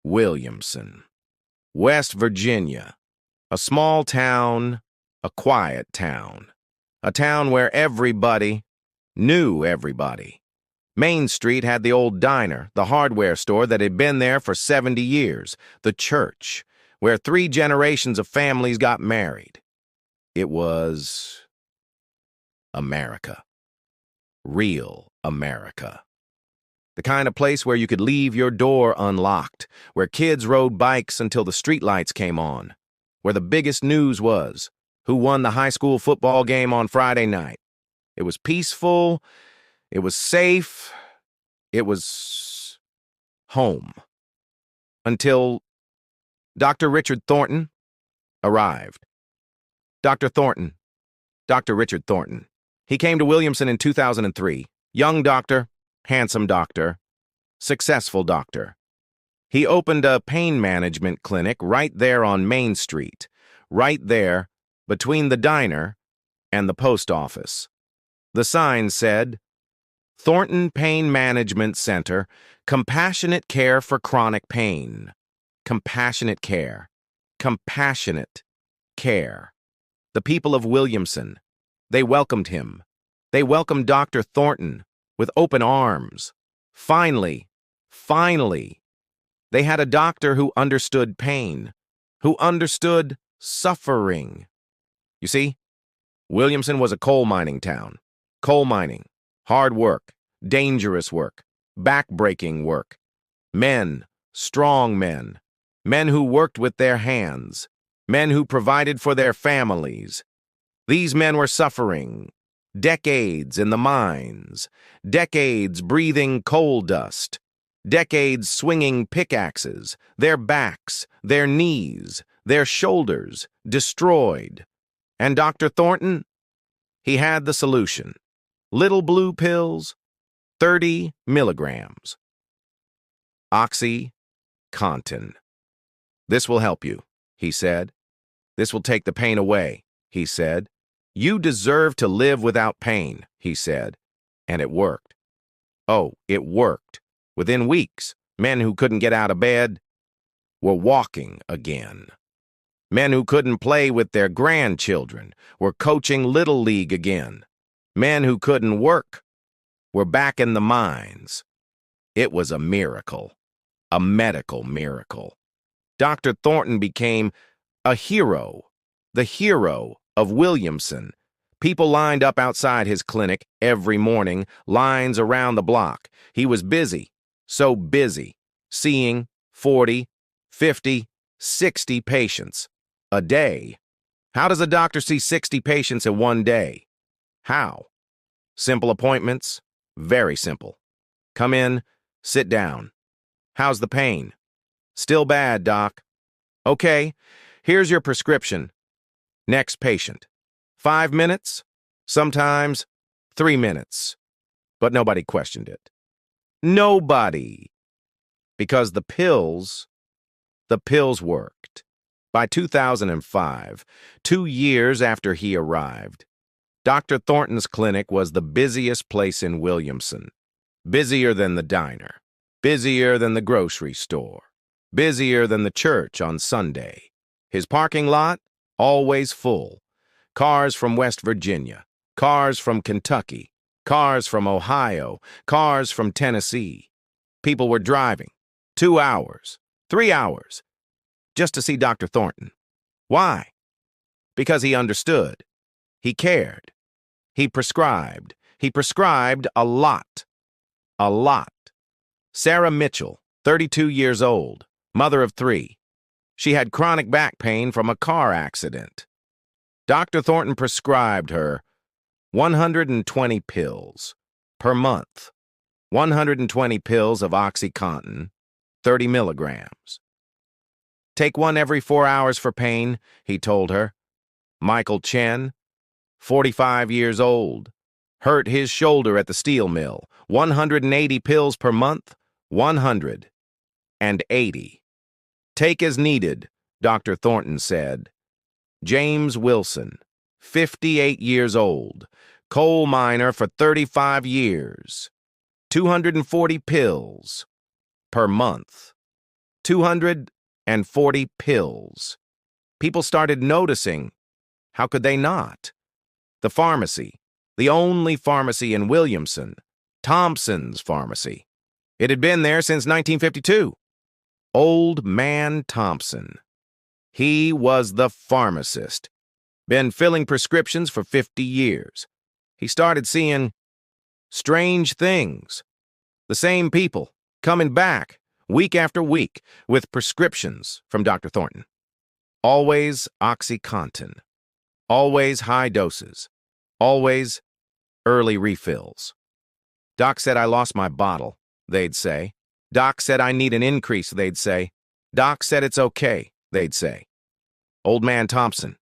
Williamson, West Virginia, a small town, a quiet town, a town where everybody knew everybody. Main Street had the old diner, the hardware store that had been there for 70 years, the church, where 3 generations of families got married. It was America. Real America. The kind of place where you could leave your door unlocked, where kids rode bikes until the streetlights came on, where the biggest news was who won the high school football game on Friday night. It was peaceful, it was safe, it was home. Until Dr. Richard Thornton arrived. Dr. Thornton, Dr. Richard Thornton. He came to Williamson in 2003. Young doctor, handsome doctor, successful doctor. He opened a pain management clinic right there on Main Street, right there between the diner and the post office. The sign said, Thornton Pain Management Center, compassionate care for chronic pain. Compassionate care. Compassionate care. The people of Williamson, they welcomed him. They welcomed Dr. Thornton with open arms. Finally, they had a doctor who understood pain, who understood suffering. You see, Williamson was a coal mining town. Coal mining, hard work, dangerous work, back-breaking work. Men, strong men, men who worked with their hands, men who provided for their families. These men were suffering. Decades in the mines, decades breathing coal dust, decades swinging pickaxes, their backs, their knees, their shoulders destroyed. And Dr. Thornton? He had the solution. Little blue pills, 30 milligrams. OxyContin. This will help you, he said. This will take the pain away, he said. You deserve to live without pain, he said. And it worked. Oh, it worked. Within weeks, men who couldn't get out of bed were walking again. Men who couldn't play with their grandchildren were coaching Little League again. Men who couldn't work were back in the mines. It was a miracle, a medical miracle. Dr. Thornton became a hero, the hero of Williamson. People lined up outside his clinic every morning, lines around the block. He was busy, so busy, seeing 40, 50, 60 patients a day. How does a doctor see 60 patients in one day? How? Simple appointments? Very simple. Come in, sit down. How's the pain? Still bad, doc. Okay, here's your prescription. Next patient. 5 minutes? Sometimes 3 minutes. But nobody questioned it. Nobody. Because the pills worked. By 2005, 2 years after he arrived, Dr. Thornton's clinic was the busiest place in Williamson. Busier than the diner. Busier than the grocery store. Busier than the church on Sunday. His parking lot? Always full. Cars from West Virginia, cars from Kentucky, cars from Ohio, cars from Tennessee. People were driving 2 hours, 3 hours, just to see Dr. Thornton. Why? Because he understood. He cared. He prescribed. He prescribed a lot. A lot. Sarah Mitchell, 32 years old, mother of 3. She had chronic back pain from a car accident. Dr. Thornton prescribed her 120 pills per month. 120 pills of OxyContin, 30 milligrams. Take one every 4 hours for pain, he told her. Michael Chen, 45 years old, hurt his shoulder at the steel mill. 180 pills per month, 180. Take as needed, Dr. Thornton said. James Wilson, 58 years old, coal miner for 35 years. 240 pills per month. 240 pills. People started noticing. How could they not? The pharmacy, the only pharmacy in Williamson, Thompson's Pharmacy. It had been there since 1952. Old Man Thompson. He was the pharmacist. Been filling prescriptions for 50 years. He started seeing strange things. The same people coming back week after week with prescriptions from Dr. Thornton. Always OxyContin. Always high doses. Always early refills. Doc said I lost my bottle, they'd say. Doc said I need an increase, they'd say. Doc said it's okay, they'd say. Old Man Thompson.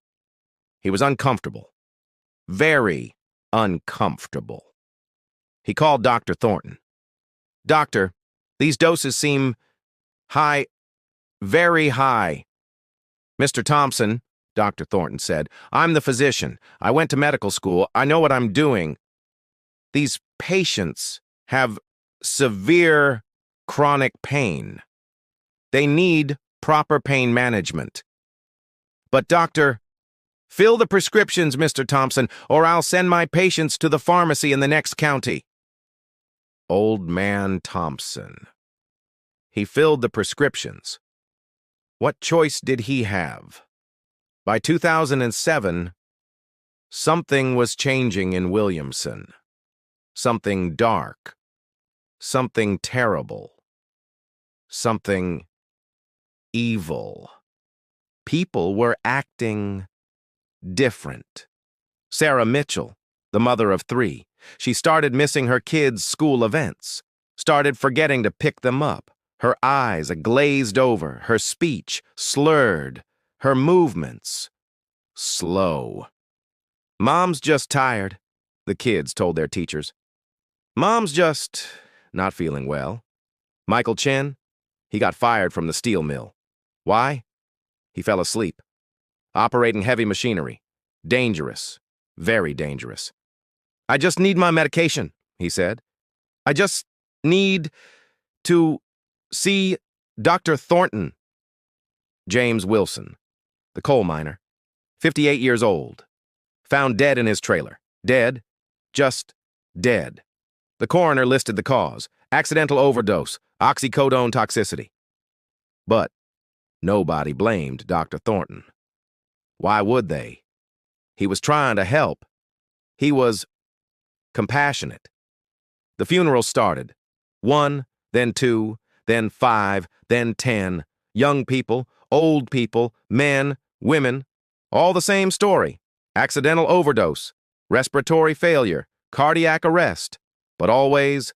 He was uncomfortable. Very uncomfortable. He called Dr. Thornton. Doctor, these doses seem high, very high. Mr. Thompson, Dr. Thornton said, I'm the physician. I went to medical school. I know what I'm doing. These patients have severe chronic pain. They need proper pain management. But doctor, fill the prescriptions, Mr. Thompson, or I'll send my patients to the pharmacy in the next county. Old Man Thompson. He filled the prescriptions. What choice did he have? By 2007, something was changing in Williamson. Something dark. Something terrible. Something evil. People were acting different. Sarah Mitchell, the mother of 3, she started missing her kids' school events, started forgetting to pick them up. Her eyes glazed over, her speech slurred, her movements slow. Mom's just tired, the kids told their teachers. Mom's just not feeling well. Michael Chen, he got fired from the steel mill. Why? He fell asleep. Operating heavy machinery. Dangerous. Very dangerous. I just need my medication, he said. I just need to see Dr. Thornton. James Wilson, the coal miner, 58 years old, found dead in his trailer. Dead. Just dead. The coroner listed the cause: accidental overdose, oxycodone toxicity. But nobody blamed Dr. Thornton. Why would they? He was trying to help. He was compassionate. The funeral started. 1, then 2, then 5, then 10. Young people, old people, men, women, all the same story. Accidental overdose, respiratory failure, cardiac arrest, but always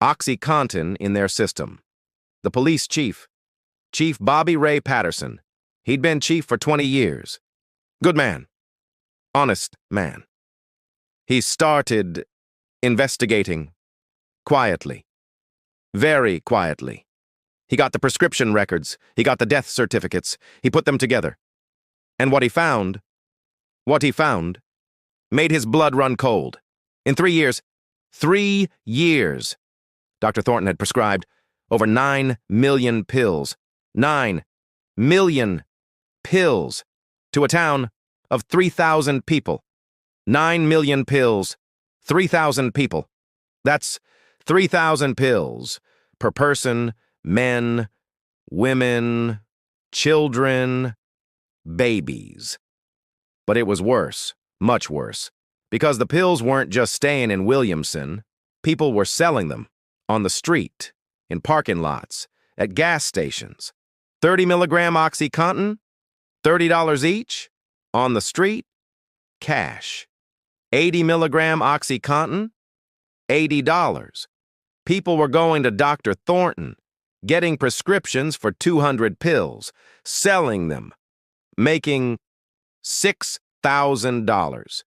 OxyContin in their system. The police chief, Chief Bobby Ray Patterson, he'd been chief for 20 years. Good man. Honest man. He started investigating quietly. Very quietly. He got the prescription records. He got the death certificates. He put them together. And what he found made his blood run cold. In 3 years, Dr. Thornton had prescribed over 9 million pills. 9 million pills to a town of 3,000 people. 9 million pills, 3,000 people. That's 3,000 pills per person, men, women, children, babies. But it was worse, much worse, because the pills weren't just staying in Williamson. People were selling them on the street, in parking lots, at gas stations. 30 milligram OxyContin, $30 each, on the street, cash. 80 milligram OxyContin, $80. People were going to Dr. Thornton, getting prescriptions for 200 pills, selling them, making $6,000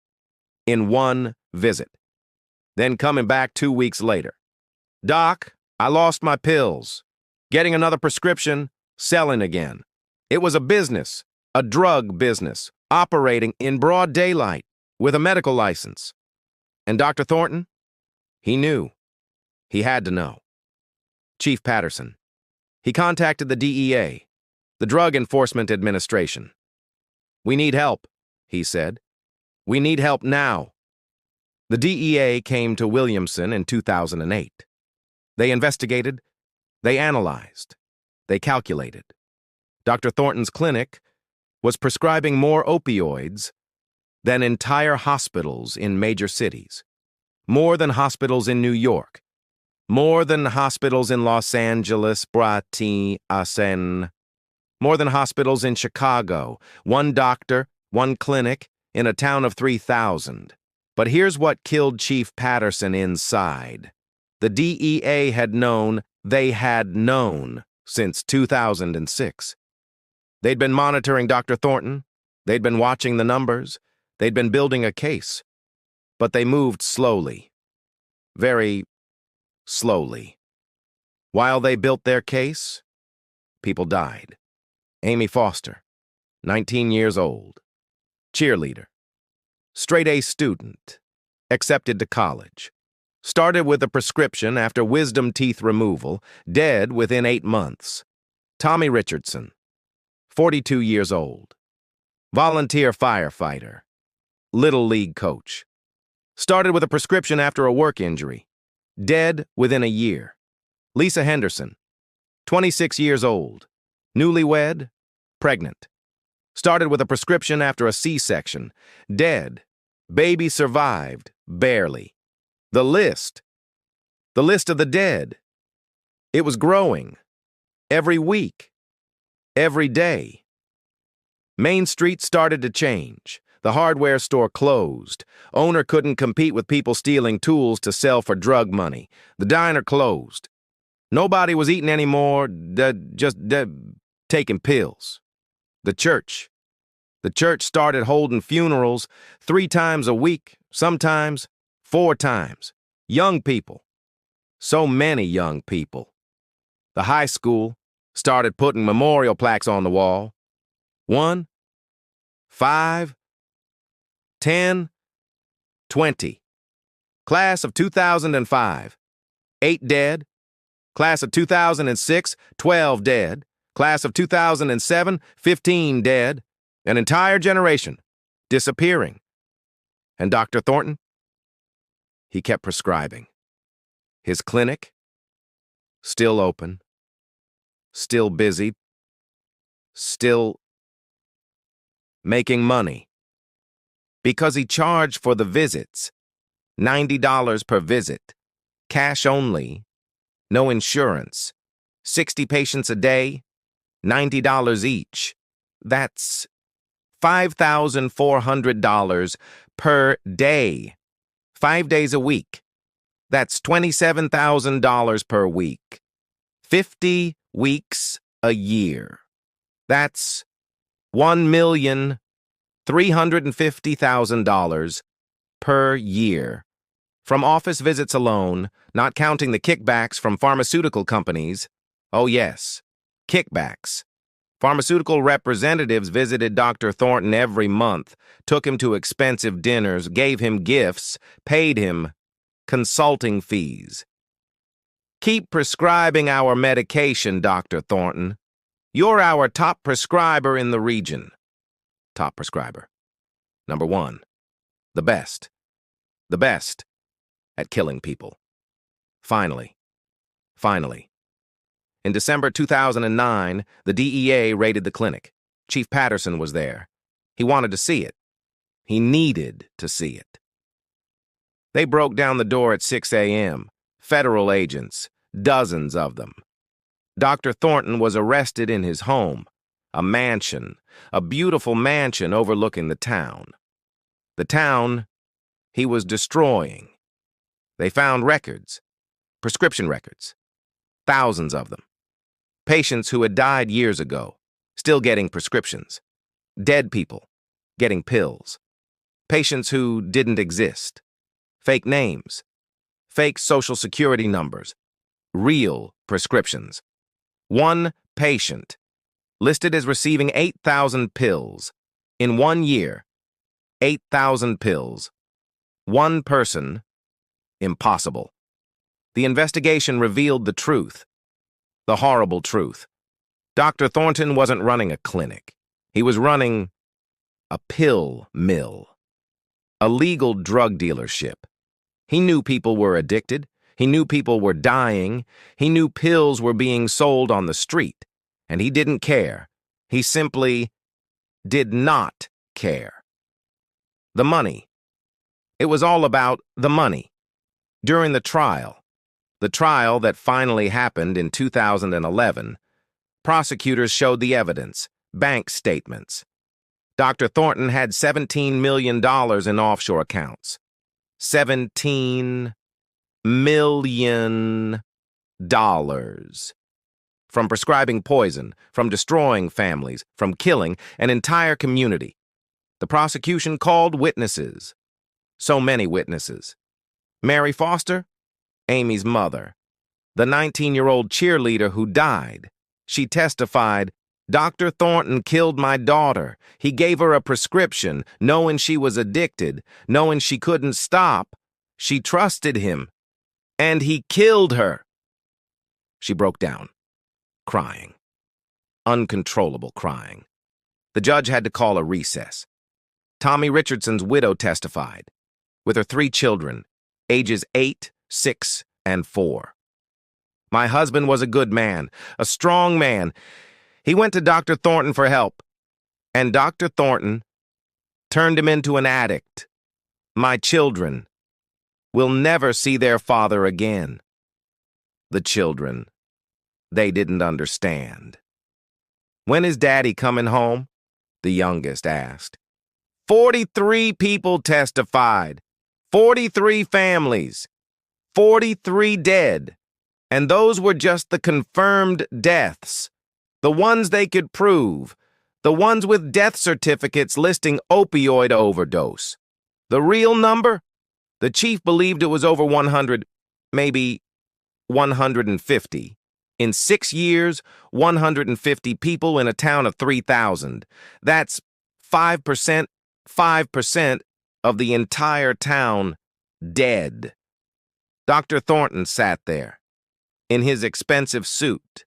in one visit. Then coming back 2 weeks later. Doc, I lost my pills. Getting another prescription, selling again. It was a business, a drug business, operating in broad daylight with a medical license. And Dr. Thornton? He knew. He had to know. Chief Patterson, He contacted the DEA, the Drug Enforcement Administration. "We need help," he said. "We need help now." The DEA came to Williamson in 2008. They investigated, they analyzed, they calculated. Dr. Thornton's clinic was prescribing more opioids than entire hospitals in major cities, more than hospitals in New York, more than hospitals in Los Angeles, Asen, more than hospitals in Chicago, one doctor, one clinic in a town of 3,000. But here's what killed Chief Patterson inside. The DEA had known, they had known, since 2006. They'd been monitoring Dr. Thornton, they'd been watching the numbers, they'd been building a case. But they moved slowly. Very slowly. While they built their case, people died. Amy Foster, 19 years old, cheerleader, straight-A student, accepted to college, started with a prescription after wisdom teeth removal, dead within 8 months. Tommy Richardson, 42 years old, volunteer firefighter, Little League coach, started with a prescription after a work injury, dead within a year. Lisa Henderson, 26 years old, newlywed, pregnant, started with a prescription after a C-section, dead, baby survived, barely. The list of the dead. It was growing, every week, every day. Main Street started to change. The hardware store closed. Owner couldn't compete with people stealing tools to sell for drug money. The diner closed. Nobody was eating anymore, just taking pills. The church started holding funerals 3 times a week, sometimes 4 times. Young people. So many young people. The high school started putting memorial plaques on the wall. 1, 5, 10, 20. Class of 2005, 8 dead. Class of 2006, 12 dead. Class of 2007, 15 dead. An entire generation disappearing. And Dr. Thornton? He kept prescribing. His clinic? Still open. Still busy. Still making money. Because he charged for the visits. $90 per visit. Cash only. No insurance. 60 patients a day. $90 each. That's $5,400 per day. 5 days a week. That's $27,000 per week. 50 weeks a year. That's $1,350,000 per year. From office visits alone, not counting the kickbacks from pharmaceutical companies. Oh yes, kickbacks. Pharmaceutical representatives visited Dr. Thornton every month, took him to expensive dinners, gave him gifts, paid him consulting fees. Keep prescribing our medication, Dr. Thornton. You're our top prescriber in the region. Top prescriber. Number 1. The best. The best at killing people. Finally. In December 2009, the DEA raided the clinic. Chief Patterson was there. He wanted to see it. He needed to see it. They broke down the door at 6 a.m. Federal agents, dozens of them. Dr. Thornton was arrested in his home, a mansion, a beautiful mansion overlooking the town. The town he was destroying. They found records, prescription records, thousands of them. Patients who had died years ago, still getting prescriptions. Dead people, getting pills. Patients who didn't exist. Fake names. Fake social security numbers. Real prescriptions. One patient, listed as receiving 8,000 pills. In 1 year, 8,000 pills. One person, impossible. The investigation revealed the truth. The horrible truth. Dr. Thornton wasn't running a clinic. He was running a pill mill, a legal drug dealership. He knew people were addicted. He knew people were dying. He knew pills were being sold on the street. And he didn't care. He simply did not care. The money. It was all about the money. During the trial that finally happened in 2011, prosecutors showed the evidence, bank statements. Dr. Thornton had $17 million in offshore accounts. $17 million. From prescribing poison, from destroying families, from killing an entire community. The prosecution called witnesses. So many witnesses. Mary Foster, Amy's mother. The 19-year-old cheerleader who died. She testified, "Dr. Thornton killed my daughter. He gave her a prescription, knowing she was addicted, knowing she couldn't stop. She trusted him, and he killed her." She broke down, crying. Uncontrollable crying. The judge had to call a recess. Tommy Richardson's widow testified, with her 3 children, ages 8, 6, and 4. "My husband was a good man, a strong man. He went to Dr. Thornton for help, and Dr. Thornton turned him into an addict. My children will never see their father again." The children, they didn't understand. "When is Daddy coming home?" the youngest asked. 43 people testified. 43 families. 43 dead. And those were just the confirmed deaths. The ones they could prove. The ones with death certificates listing opioid overdose. The real number? The chief believed it was over 100, maybe 150. In 6 years, 150 people in a town of 3,000. That's 5% of the entire town dead. Dr. Thornton sat there, in his expensive suit,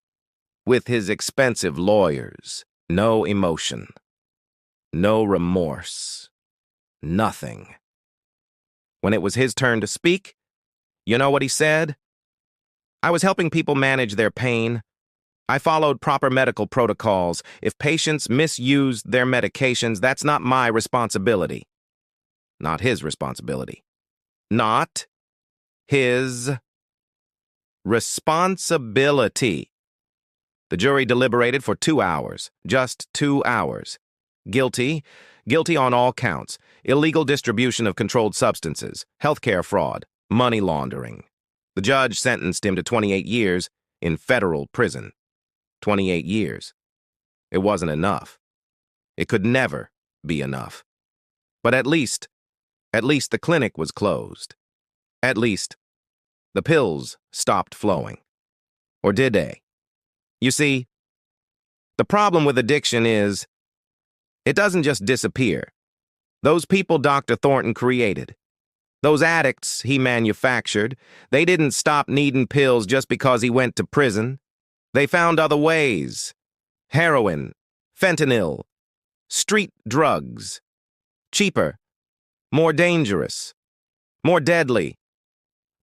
with his expensive lawyers. No emotion. No remorse. Nothing. When it was his turn to speak, you know what he said? "I was helping people manage their pain. I followed proper medical protocols. If patients misused their medications, that's not my responsibility." Not his responsibility. Not his responsibility. The jury deliberated for 2 hours, just 2 hours. Guilty on all counts: illegal distribution of controlled substances, healthcare fraud, money laundering. The judge sentenced him to 28 years in federal prison. 28 years. It wasn't enough. It could never be enough. But at least the clinic was closed. At least the pills stopped flowing. Or did they? You see, the problem with addiction is, it doesn't just disappear. Those people Dr. Thornton created, those addicts he manufactured, they didn't stop needing pills just because he went to prison. They found other ways. Heroin, fentanyl, street drugs. Cheaper, more dangerous, more deadly.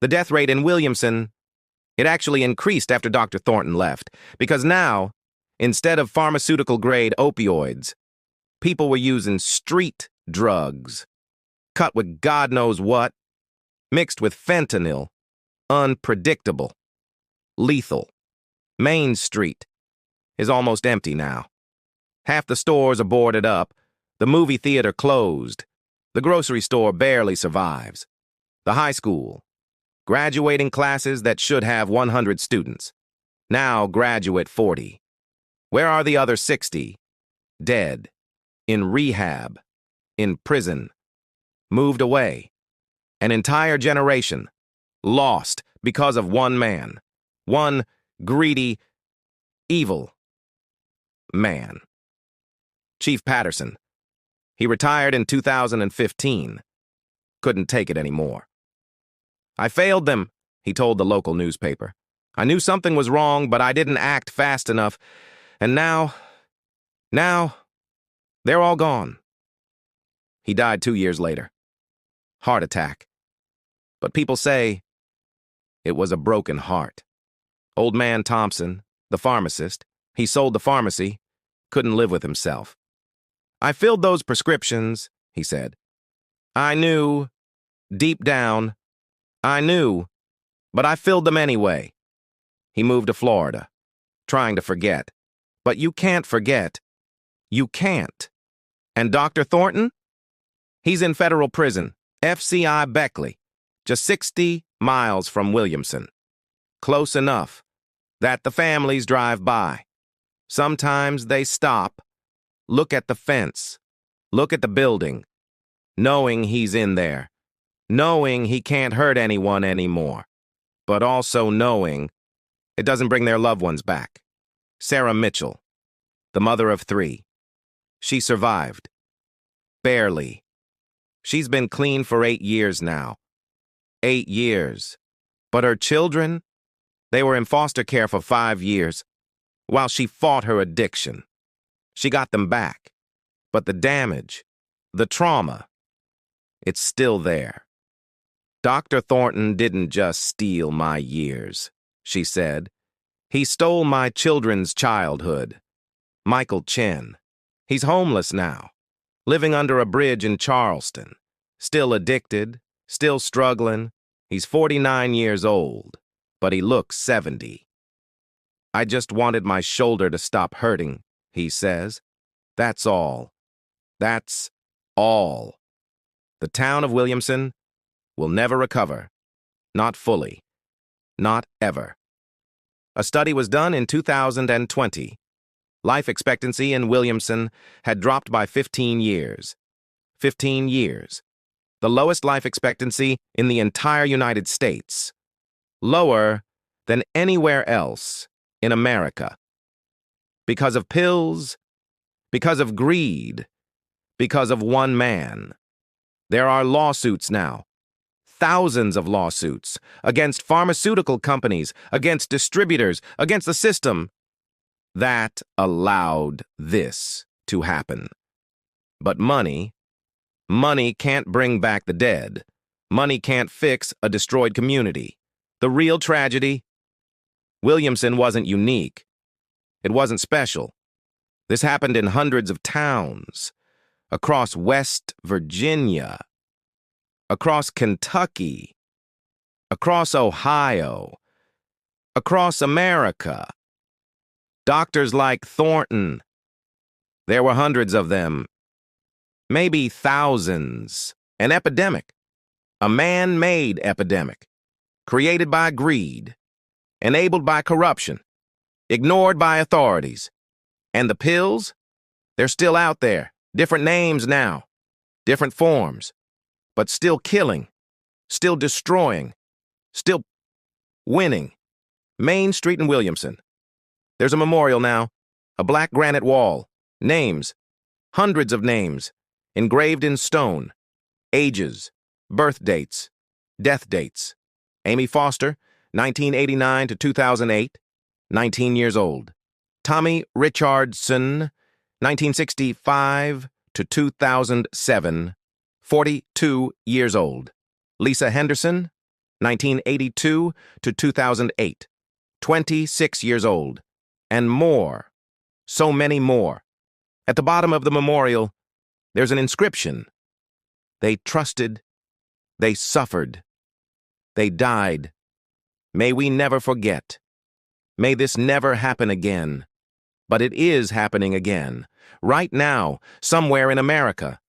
The death rate in Williamson, it actually increased after Dr. Thornton left, because now, instead of pharmaceutical-grade opioids, people were using street drugs, cut with God knows what, mixed with fentanyl, unpredictable, lethal. Main Street is almost empty now. Half the stores are boarded up, the movie theater closed, the grocery store barely survives. The high school, graduating classes that should have 100 students, now graduate 40. Where are the other 60? Dead, in rehab, in prison, moved away. An entire generation, lost because of one man, one greedy, evil man. Chief Patterson. He retired in 2015. Couldn't take it anymore. "I failed them," he told the local newspaper. I knew something was wrong, but I didn't act fast enough. And now, they're all gone. He died 2 years later. Heart attack. But people say it was a broken heart. Old man Thompson, the pharmacist, he sold the pharmacy, couldn't live with himself. I filled those prescriptions, he said. I knew, deep down, I knew, but I filled them anyway. He moved to Florida, trying to forget. But you can't forget. You can't. And Dr. Thornton? He's in federal prison, FCI Beckley, just 60 miles from Williamson. Close enough that the families drive by. Sometimes they stop, look at the fence, look at the building, knowing he's in there, knowing he can't hurt anyone anymore, but also knowing it doesn't bring their loved ones back. Sarah Mitchell, the mother of 3. She survived. Barely. She's been clean for 8 years now. 8 years. But her children, they were in foster care for 5 years while she fought her addiction. She got them back. But the damage, the trauma, it's still there. Dr. Thornton didn't just steal my years, she said. He stole my children's childhood. Michael Chen. He's homeless now, living under a bridge in Charleston. Still addicted, still struggling. He's 49 years old, but he looks 70. I just wanted my shoulder to stop hurting, he says. That's all. That's all. The town of Williamson will never recover. Not fully. Not ever. A study was done in 2020. Life expectancy in Williamson had dropped by 15 years. 15 years. The lowest life expectancy in the entire United States. Lower than anywhere else in America. Because of pills, because of greed, because of one man. There are lawsuits now. Thousands of lawsuits against pharmaceutical companies, against distributors, against the system that allowed this to happen. But money can't bring back the dead. Money can't fix a destroyed community. The real tragedy? Williamson wasn't unique. It wasn't special. This happened in hundreds of towns, across West Virginia, across Kentucky, across Ohio, across America. Doctors like Thornton. There were hundreds of them. Maybe thousands. An epidemic. A man-made epidemic. Created by greed. Enabled by corruption. Ignored by authorities. And the pills? They're still out there. Different names now. Different forms. But still killing. Still destroying. Still winning. Main Street in Williamson. There's a memorial now. A black granite wall. Names. Hundreds of names. Engraved in stone. Ages. Birth dates. Death dates. Amy Foster, 1989 to 2008. 19 years old. Tommy Richardson, 1965 to 2007. 42 years old. Lisa Henderson, 1982 to 2008. 26 years old. And more. So many more. At the bottom of the memorial, there's an inscription. They trusted. They suffered. They died. May we never forget. May this never happen again. But it is happening again. Right now, somewhere in America.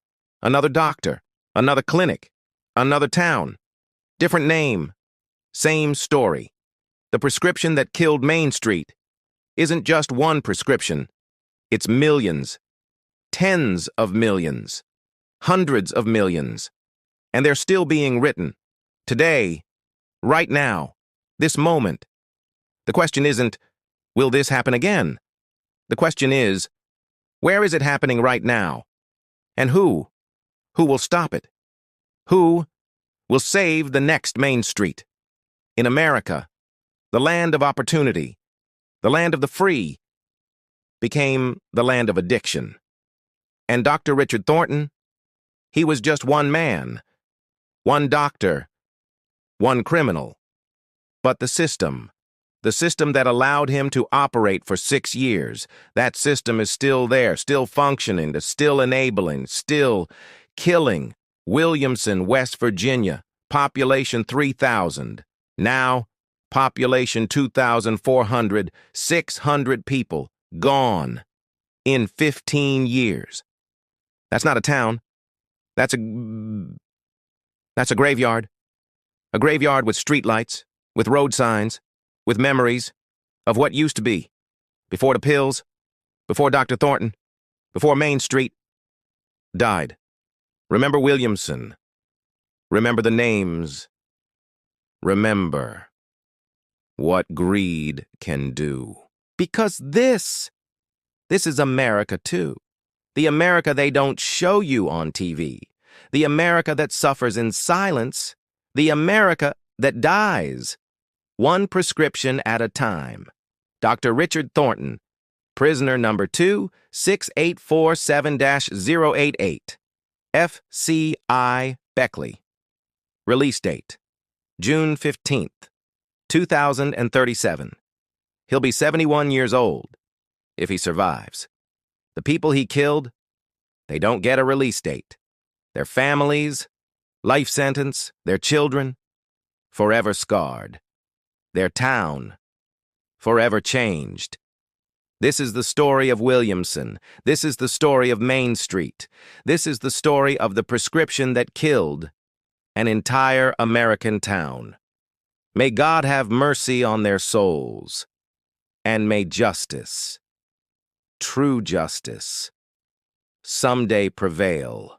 Another doctor. Another clinic. Another town. Different name. Same story. The prescription that killed Main Street isn't just one prescription. It's millions. Tens of millions. Hundreds of millions. And they're still being written. Today. Right now. This moment. The question isn't, will this happen again? The question is, where is it happening right now? And who? Who will stop it? Who will save the next Main Street? In America, the land of opportunity, the land of the free, became the land of addiction. And Dr. Richard Thornton, he was just one man, one doctor, one criminal. But the system that allowed him to operate for 6 years, that system is still there, still functioning, still enabling, still killing. Williamson, West Virginia, population 3,000. Now, population 2,400, 600 people gone in 15 years. That's not a town. That's a graveyard. A graveyard with streetlights, with road signs, with memories of what used to be. Before the pills, before Dr. Thornton, before Main Street died. Remember Williamson. Remember the names. Remember what greed can do. Because this is America too. The America they don't show you on TV. The America that suffers in silence. The America that dies. One prescription at a time. Dr. Richard Thornton, prisoner number 26847-088. FCI Beckley. Release date, June 15th, 2037. He'll be 71 years old, if he survives. The people he killed, they don't get a release date. Their families, life sentence, their children, forever scarred. Their town, forever changed. This is the story of Williamson. This is the story of Main Street. This is the story of the prescription that killed an entire American town. May God have mercy on their souls. And may justice, true justice, someday prevail.